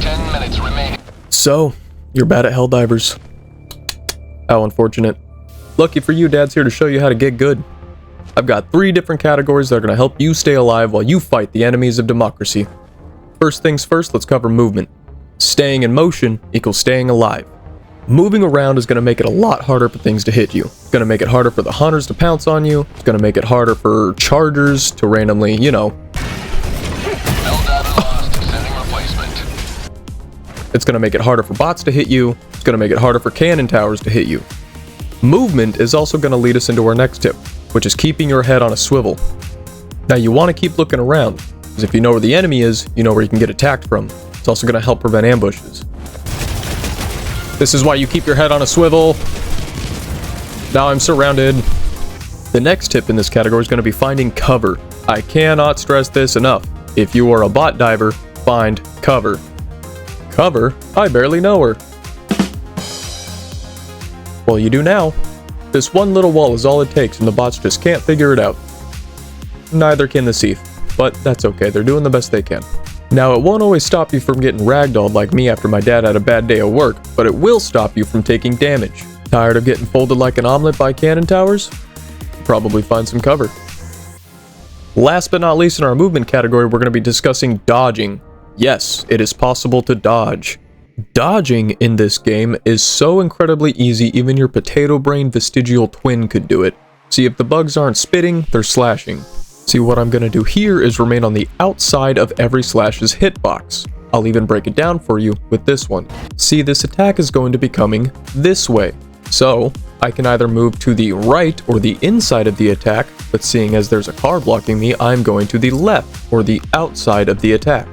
10 minutes remaining. So, you're bad at Helldivers. How unfortunate. Lucky for you, Dad's here to show you how to get good. I've got 3 different categories that are going to help you stay alive while you fight the enemies of democracy. First things first, let's cover movement. Staying in motion equals staying alive. Moving around is going to make it a lot harder for things to hit you. It's going to make it harder for the hunters to pounce on you. It's going to make it harder for chargers to randomly, It's going to make it harder for bots to hit you. It's going to make it harder for cannon towers to hit you. Movement is also going to lead us into our next tip, which is keeping your head on a swivel. Now you want to keep looking around, because if you know where the enemy is, you know where you can get attacked from. It's also going to help prevent ambushes. This is why you keep your head on a swivel. Now I'm surrounded. The next tip in this category is going to be finding cover. I cannot stress this enough. If you are a bot diver, find cover. Cover? I barely know her. Well, you do now. This one little wall is all it takes and the bots just can't figure it out. Neither can the Thief, but that's okay, they're doing the best they can. Now, it won't always stop you from getting ragdolled like me after my dad had a bad day at work, but it will stop you from taking damage. Tired of getting folded like an omelet by cannon towers? Probably find some cover. Last but not least in our movement category, we're going to be discussing dodging. Yes, it is possible to dodge. Dodging in this game is so incredibly easy, even your potato brain vestigial twin could do it. See, if the bugs aren't spitting, they're slashing. See, what I'm going to do here is remain on the outside of every slash's hitbox. I'll even break it down for you with this one. See, this attack is going to be coming this way. So, I can either move to the right or the inside of the attack, but seeing as there's a car blocking me, I'm going to the left or the outside of the attack.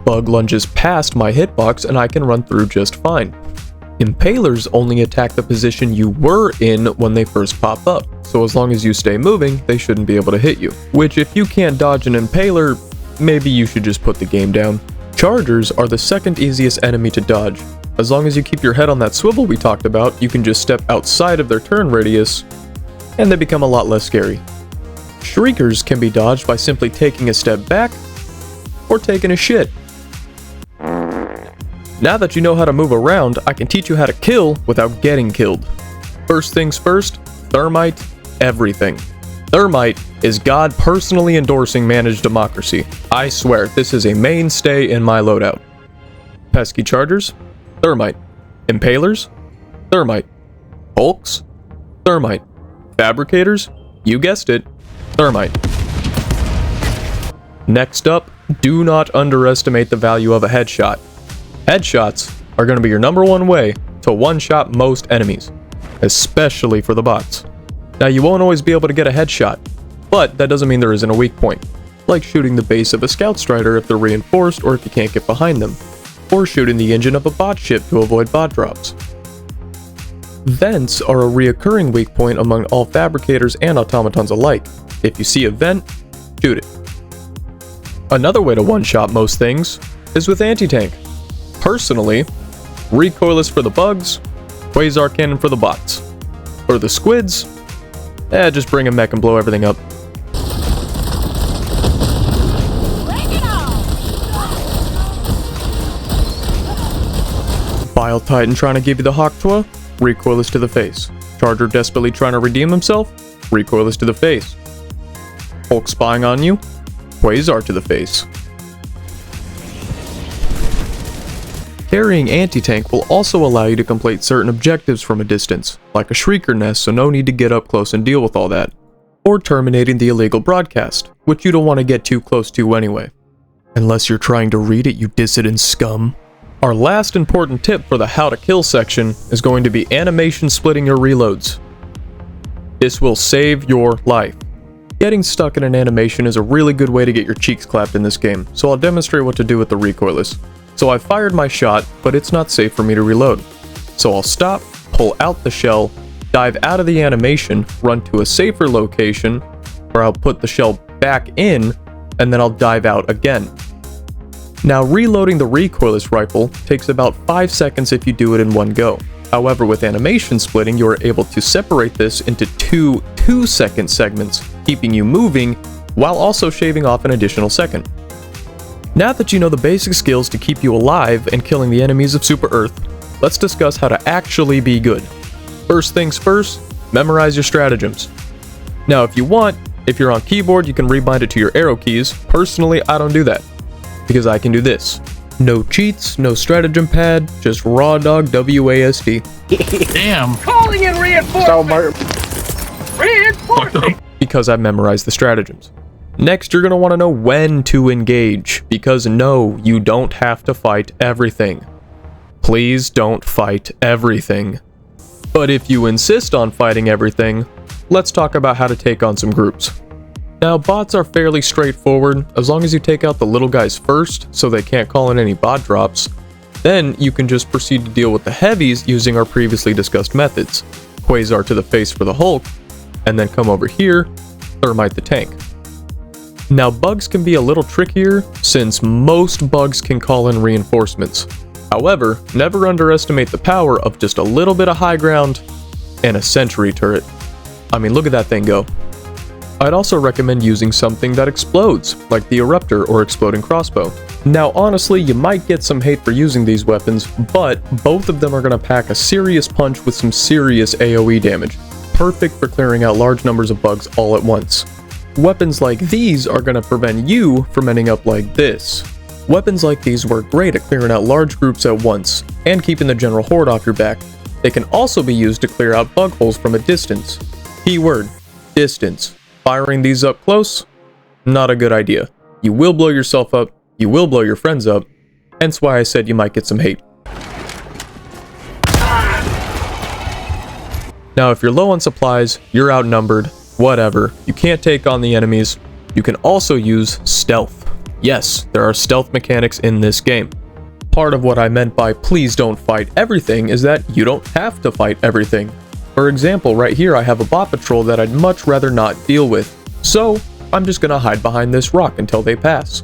Bug lunges past my hitbox and I can run through just fine. Impalers only attack the position you were in when they first pop up, so as long as you stay moving, they shouldn't be able to hit you. Which, if you can't dodge an impaler, maybe you should just put the game down. Chargers are the second easiest enemy to dodge. As long as you keep your head on that swivel we talked about, you can just step outside of their turn radius, and they become a lot less scary. Shriekers can be dodged by simply taking a step back, or taking a shit. Now that you know how to move around, I can teach you how to kill without getting killed. First things first, thermite everything. Thermite is God personally endorsing managed democracy. I swear, this is a mainstay in my loadout. Pesky chargers, thermite. Impalers, thermite. Hulks, thermite. Fabricators, you guessed it, thermite. Next up, do not underestimate the value of a headshot. Headshots are going to be your #1 way to one-shot most enemies, especially for the bots. Now, you won't always be able to get a headshot, but that doesn't mean there isn't a weak point, like shooting the base of a scout strider if they're reinforced or if you can't get behind them, or shooting the engine of a bot ship to avoid bot drops. Vents are a reoccurring weak point among all fabricators and automatons alike. If you see a vent, shoot it. Another way to one-shot most things is with anti-tank. Personally, recoilless for the bugs, quasar cannon for the bots. For the squids, just bring a mech and blow everything up. Bile Titan trying to give you the Hawktua, recoilless to the face. Charger desperately trying to redeem himself, recoilless to the face. Hulk spying on you, quasar to the face. Carrying anti-tank will also allow you to complete certain objectives from a distance, like a shrieker nest, so no need to get up close and deal with all that. Or terminating the illegal broadcast, which you don't want to get too close to anyway. Unless you're trying to read it, you dissident scum. Our last important tip for the how to kill section is going to be animation splitting your reloads. This will save your life. Getting stuck in an animation is a really good way to get your cheeks clapped in this game, so I'll demonstrate what to do with the recoilless. So I fired my shot, but it's not safe for me to reload. So I'll stop, pull out the shell, dive out of the animation, run to a safer location, where I'll put the shell back in, and then I'll dive out again. Now, reloading the recoilless rifle takes about 5 seconds if you do it in one go. However, with animation splitting, you are able to separate this into two 2-second segments, keeping you moving while also shaving off an additional second. Now that you know the basic skills to keep you alive and killing the enemies of Super Earth, let's discuss how to actually be good. First things first, memorize your stratagems. Now if you want, if you're on keyboard, you can rebind it to your arrow keys. Personally, I don't do that, because I can do this. No cheats, no stratagem pad, just raw dog WASD. Damn. Calling in reinforcements! Reinforcements! Because I've memorized the stratagems. Next, you're going to want to know when to engage, because no, you don't have to fight everything. Please don't fight everything. But if you insist on fighting everything, let's talk about how to take on some groups. Now, bots are fairly straightforward, as long as you take out the little guys first, so they can't call in any bot drops. Then, you can just proceed to deal with the heavies using our previously discussed methods. Quasar to the face for the Hulk, and then come over here, thermite the tank. Now, bugs can be a little trickier, since most bugs can call in reinforcements. However, never underestimate the power of just a little bit of high ground and a sentry turret. I mean, look at that thing go. I'd also recommend using something that explodes, like the Eruptor or Exploding Crossbow. Now honestly, you might get some hate for using these weapons, but both of them are going to pack a serious punch with some serious AoE damage. Perfect for clearing out large numbers of bugs all at once. Weapons like these are going to prevent you from ending up like this. Weapons like these work great at clearing out large groups at once, and keeping the general horde off your back. They can also be used to clear out bug holes from a distance. Keyword, distance. Firing these up close? Not a good idea. You will blow yourself up, you will blow your friends up, hence why I said you might get some hate. Now if you're low on supplies, you're outnumbered, whatever, you can't take on the enemies, you can also use stealth. Yes, there are stealth mechanics in this game. Part of what I meant by please don't fight everything is that you don't have to fight everything. For example, right here I have a bot patrol that I'd much rather not deal with, so I'm just gonna hide behind this rock until they pass.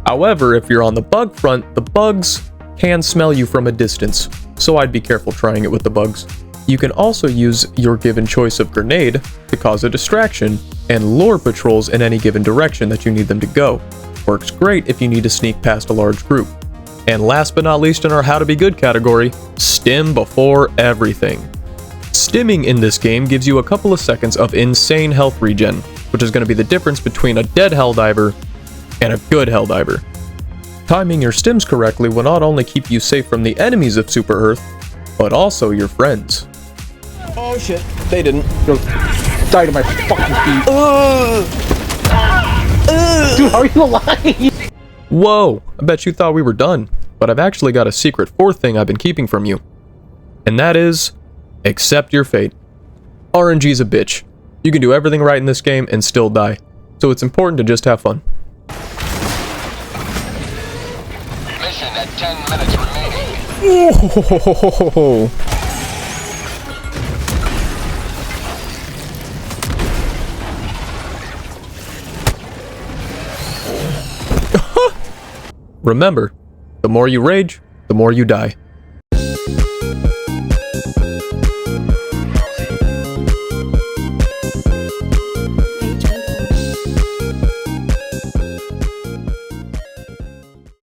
However, if you're on the bug front, the bugs can smell you from a distance, so I'd be careful trying it with the bugs. You can also use your given choice of grenade to cause a distraction and lure patrols in any given direction that you need them to go. Works great if you need to sneak past a large group. And last but not least in our how to be good category, stim before everything. Stimming in this game gives you a couple of seconds of insane health regen, which is going to be the difference between a dead Helldiver and a good Helldiver. Timing your stims correctly will not only keep you safe from the enemies of Super Earth, but also your friends. Oh shit, they didn't. Go die to my fucking feet. Dude, how are you alive? Whoa, I bet you thought we were done, but I've actually got a secret fourth thing I've been keeping from you. And that is, accept your fate. RNG's a bitch. You can do everything right in this game and still die, so it's important to just have fun. Mission at 10 minutes remaining. Oh. Remember, the more you rage, the more you die.